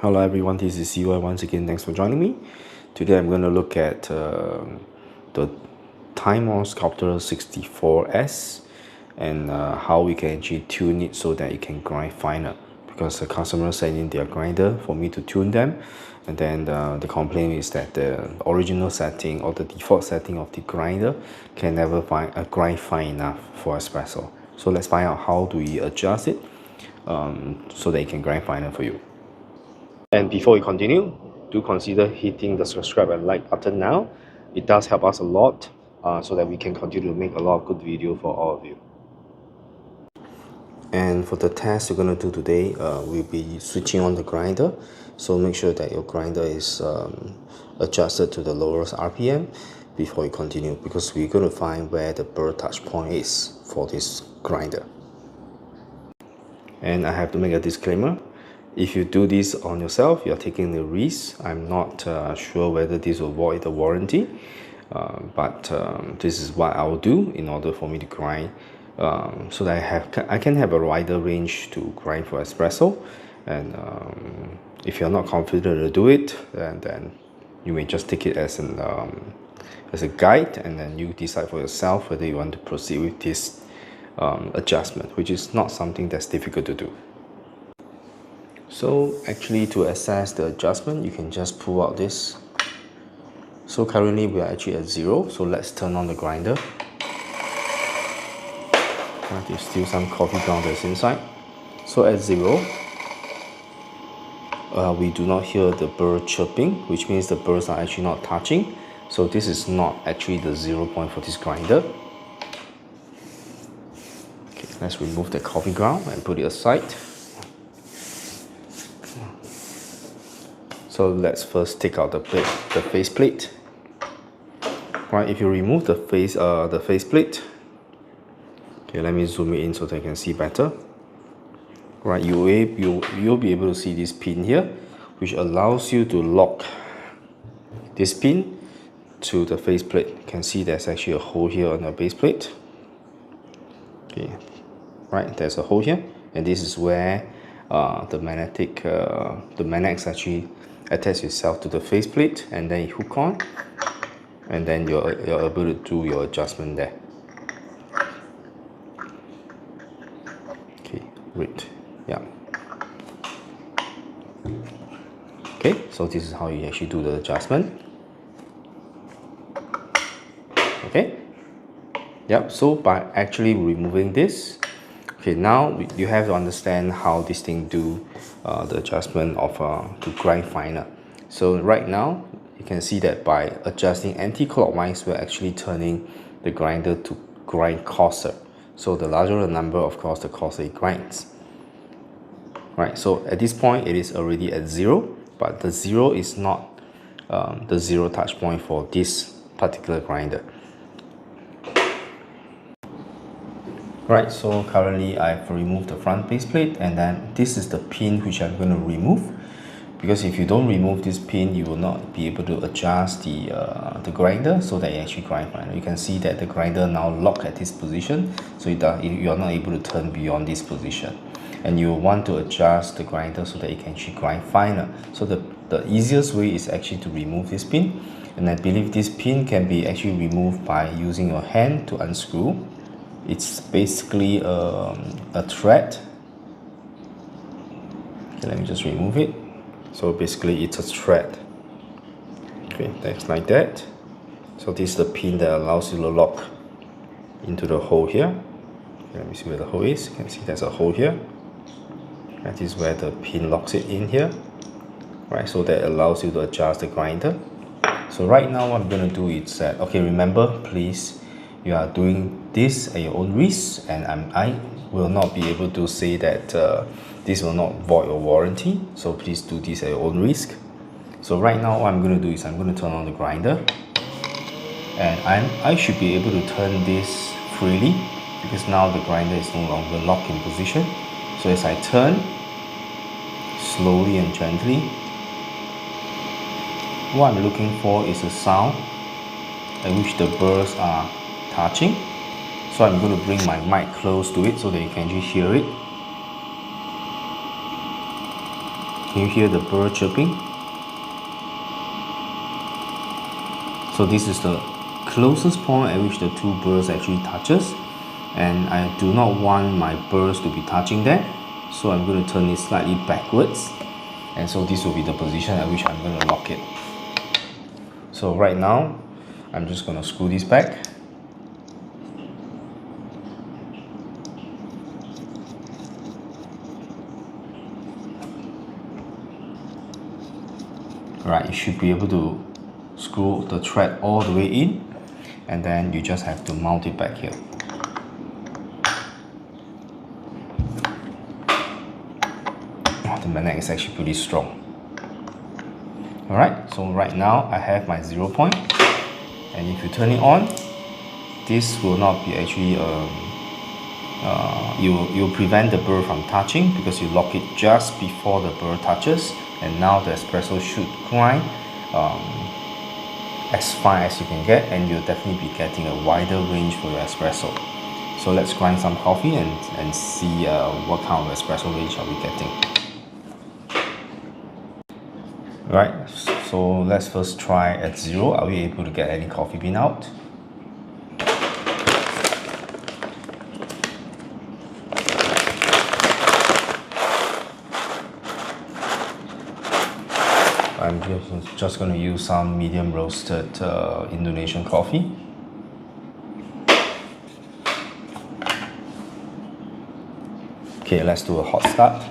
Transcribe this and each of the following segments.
Hello everyone, this is Seah. Once again, thanks for joining me. Today I'm going to look at the Timemore Sculptor 64S and how we can actually tune it so that it can grind finer, because the customer sent in their grinder for me to tune them, and then the complaint is that the original setting or the default setting of the grinder can never grind fine enough for espresso. So let's find out how do we adjust it so that it can grind finer for you. And before we continue, do consider hitting the subscribe and like button now. It does help us a lot so that we can continue to make a lot of good video for all of you. And for the test we're going to do today, we'll be switching on the grinder. So make sure that your grinder is adjusted to the lowest RPM before you continue, because we're going to find where the burr touch point is for this grinder. And I have to make a disclaimer. If you do this on yourself, you're taking the risk. I'm not sure whether this will void the warranty, but this is what I will do in order for me to grind, so that I can have a wider range to grind for espresso. And if you're not confident to do it, then you may just take it as a guide, and then you decide for yourself whether you want to proceed with this adjustment, which is not something that's difficult to do. So actually, to assess the adjustment, you can just pull out this. So currently we are actually at 0, so let's turn on the grinder. There's still some coffee ground that's inside. So at 0, we do not hear the burr chirping, which means the burrs are actually not touching. So this is not actually the 0 point for this grinder. Okay, let's remove the coffee ground and put it aside. So let's first take out the faceplate. Right, if you remove the faceplate, okay, let me zoom it in so that you can see better. Right, you'll be able to see this pin here, which allows you to lock this pin to the faceplate. You can see there's actually a hole here on the baseplate. Okay, right, there's a hole here, and this is where the magnets actually attach itself to the faceplate, and then you hook on, and then you're able to do your adjustment there. Okay, great. Yeah. Okay, so this is how you actually do the adjustment. Okay. Yep. So by actually removing this, okay, now you have to understand how this thing do the adjustment of to grind finer. So right now you can see that by adjusting anti-clockwise, we're actually turning the grinder to grind coarser. So the larger the number, of course, the coarser it grinds. Right, so at this point it is already at 0, but the 0 is not the 0 touch point for this particular grinder. Right, so currently I've removed the front baseplate, and then this is the pin which I'm going to remove, because if you don't remove this pin, you will not be able to adjust the grinder so that it actually grind finer. You can see that the grinder now locked at this position, so you are not able to turn beyond this position, and you want to adjust the grinder so that it can actually grind finer. So the easiest way is actually to remove this pin, and I believe this pin can be actually removed by using your hand to unscrew. It's basically a thread. Okay, let me just remove it. So basically it's a thread. Okay, that's like that. So this is the pin that allows you to lock into the hole here. Okay, let me see where the hole is. You can see there's a hole here. That is where the pin locks it in here. Right, so that allows you to adjust the grinder. So right now what I'm going to do is that, okay, remember, please, you are doing this at your own risk, and I will not be able to say that this will not void your warranty. So please do this at your own risk. So right now what I'm going to do is I'm going to turn on the grinder, and I should be able to turn this freely, because now the grinder is no longer locked in position. So as I turn slowly and gently, what I'm looking for is a sound at which the burrs are touching. So I'm going to bring my mic close to it so that you can actually hear it. Can you hear the bird chirping? So this is the closest point at which the two birds actually touches, and I do not want my birds to be touching there, so I'm going to turn it slightly backwards, and so this will be the position at which I'm going to lock it. So right now I'm just going to screw this back. Right, you should be able to screw the thread all the way in, and then you just have to mount it back here. The magnet is actually pretty strong. Alright, so right now I have my 0 point, and if you turn it on, this will not be actually you'll prevent the bird from touching because you lock it just before the bird touches, and now the espresso should grind as fine as you can get, and you'll definitely be getting a wider range for your espresso. So let's grind some coffee and see what kind of espresso range are we getting. Right, so let's first try at 0. Are we able to get any coffee bean out? I'm just going to use some medium roasted Indonesian coffee. Okay, let's do a hot start.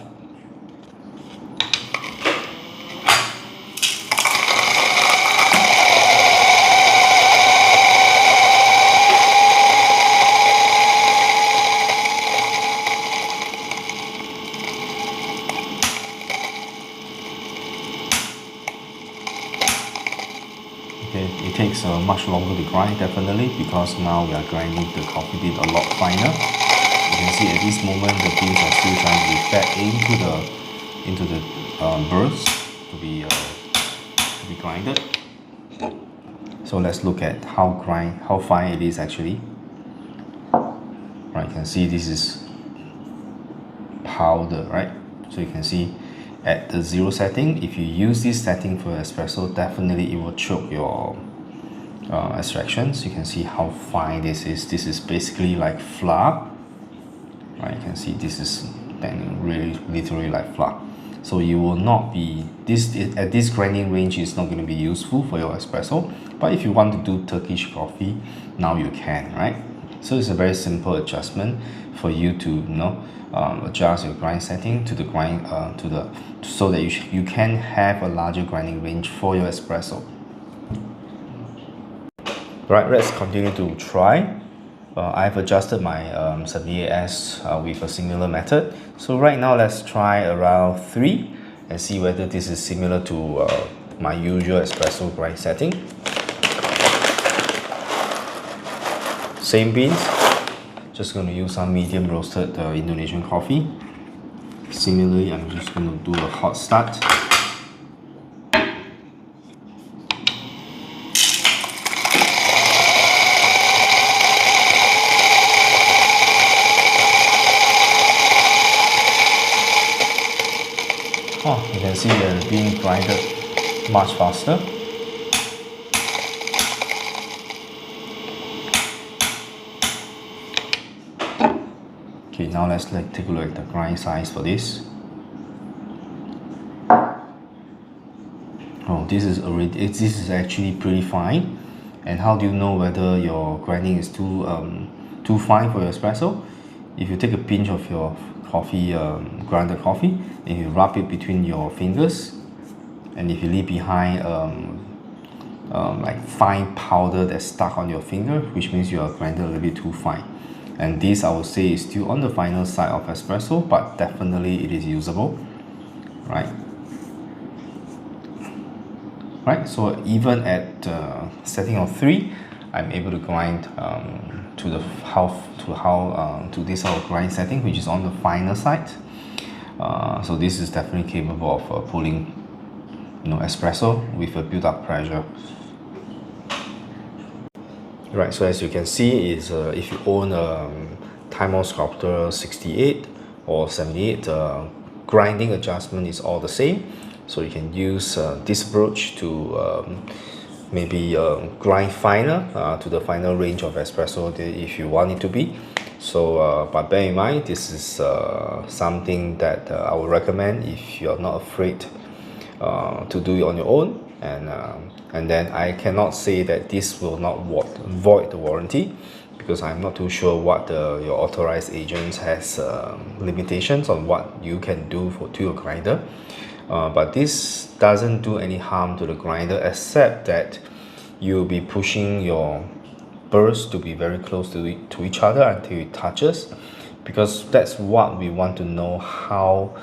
It takes much longer to grind, definitely, because now we are grinding the coffee bean a lot finer. You can see at this moment the beans are still trying to be fed into the birds to be grinded. So let's look at how fine it is actually. Right, you can see this is powder, right? So you can see at the 0 setting, if you use this setting for espresso, definitely it will choke your extractions. You can see how fine this is. This is basically like flour. Right, you can see this is really literally like flour. So you will not be at this grinding range is not going to be useful for your espresso. But if you want to do Turkish coffee, now you can, right? So it's a very simple adjustment for you to adjust your grind setting to the grind so that you can have a larger grinding range for your espresso. Right, let's continue to try. I've adjusted my 78S with a similar method. So right now let's try around 3 and see whether this is similar to my usual espresso grind setting. Same beans, just going to use some medium roasted Indonesian coffee. Similarly, I'm just going to do a hot start. Oh, you can see the bean grinded much faster. Okay, now let's take a look at the grind size for this. Oh, this is actually pretty fine. And how do you know whether your grinding is too fine for your espresso? If you take a pinch of your coffee, grounded coffee, and you rub it between your fingers, and if you leave behind like fine powder that's stuck on your finger, which means you are grinded a little bit too fine. And this, I would say, is still on the final side of espresso, but definitely it is usable, right? Right, so even at setting of 3, I'm able to grind to this grind setting, which is on the finer side. So this is definitely capable of pulling, espresso with a built-up pressure. Right, so as you can see, is if you own a Timemore Sculptor 68 or 78 grinding adjustment is all the same. So you can use this approach to maybe grind finer to the final range of espresso if you want it to be. So but bear in mind, this is something that I would recommend if you're not afraid to do it on your own. And then I cannot say that this will not void the warranty, because I'm not too sure what your authorized agents has limitations on what you can do to your grinder. But this doesn't do any harm to the grinder, except that you'll be pushing your burrs to be very close to each other until it touches, because that's what we want to know, how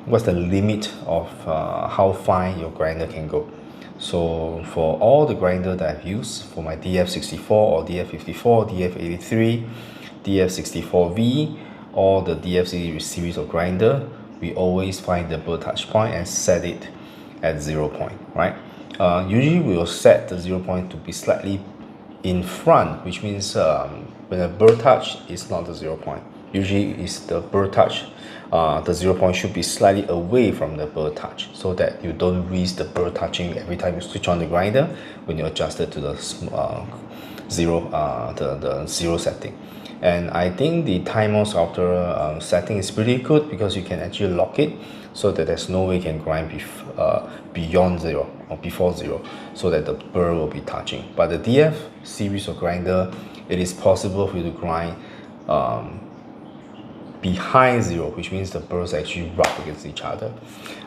what's the limit of how fine your grinder can go. So for all the grinder that I've used, for my DF64 or DF54, DF83, DF64V, or the DF series of grinder, we always find the burr touch point and set it at 0 point, right? Usually we will set the 0 point to be slightly in front, which means when a burr touch is not the 0 point. Usually it's the burr touch, the 0 point should be slightly away from the burr touch, so that you don't risk the burr touching every time you switch on the grinder when you adjust it to the zero setting. And I think the Timemore Sculptor setting is pretty good, because you can actually lock it so that there's no way you can grind beyond 0 or before 0, so that the burr will be touching. But the DF series of grinder, it is possible for you to grind behind 0, which means the burrs actually rub against each other.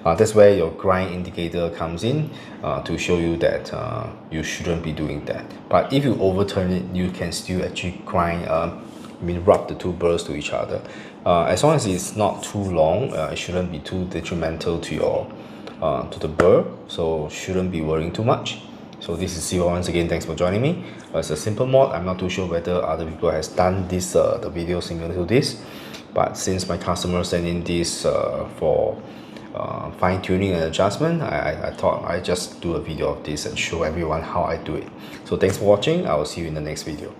That's where your grind indicator comes in to show you that you shouldn't be doing that. But if you overturn it, you can still actually grind, rub the two burrs to each other. As long as it's not too long, it shouldn't be too detrimental to your to the burr, so shouldn't be worrying too much. So this is Seah once again. Thanks for joining me. It's a simple mod. I'm not too sure whether other people has done this the video similar to this, but since my customer sent in this for fine-tuning and adjustment, I thought I just do a video of this and show everyone how I do it. So thanks for watching. I will see you in the next video.